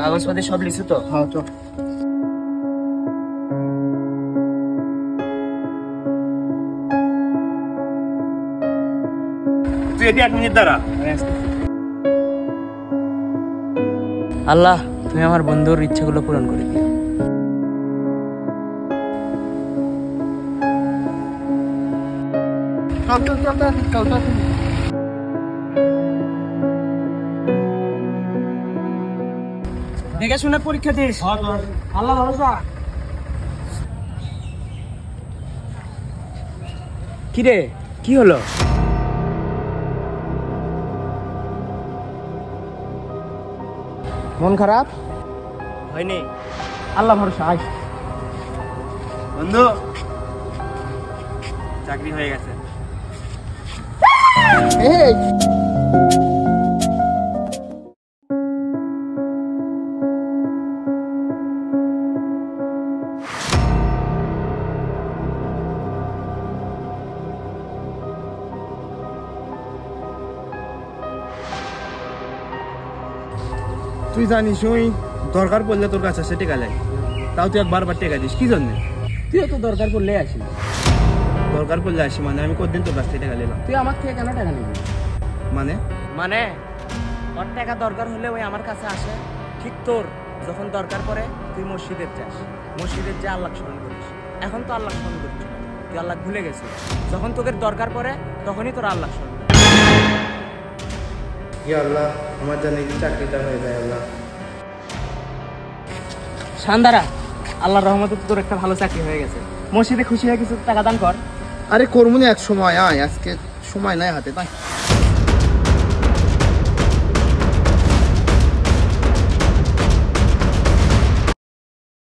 কাগজপাতি সব লিখছো তো? হ্যাঁ চল। তুই এটি 1 মিনিট দাঁড়া। আল্লাহ, তুমি আমার বন্ধুর ইচ্ছাগুলো পূরণ করে দিও। দেখে শুনে পরীক্ষা দিস। আল্লাহ ভরসা। কিরে, কি হলো? মন খারাপ হয়নি? আল্লাহ ভরসা। আয় বন্ধু, চাকরি হয়ে গেছে। তুই জানিস ওই দরকার পড়লে তোর কাছে আসে টেকা লাগে, তাও তুই বারবার টেকা দিস কি জন্য? তুইও তো দরকার পড়লে আসিস। দরকার পড়লে আসি মানে? আমি কতদিন তোর কাছ থেকে টাকা নিলাম? তুই আমার থেকে কেন টাকা নিবি? মানে মানে ওর টাকা দরকার হলে ওই আমার কাছে আসে। ঠিক তোর যখন দরকার পড়ে তুই মসজিদের যাস, মসজিদের যা আল্লাহ স্মরণ করিস। এখন তো আল্লাহ স্মরণ করিস, তুই আল্লাহ ভুলে গেছিস। যখন তোদের দরকার পড়ে তখনই তোর আল্লাহ স্মরণ করিস। ইয়া আল্লাহ, আমার জানি চাকরিটা হয়ে যায় আল্লাহ। শান্দারা, আল্লাহর রহমতে তোর একটা ভালো চাকরি হয়ে গেছে। মসজিদে খুশি হয়ে কিছু টাকা দান কর। আরে করবো না এক সময়, আয় আজকে সময় নাই হাতে, তাই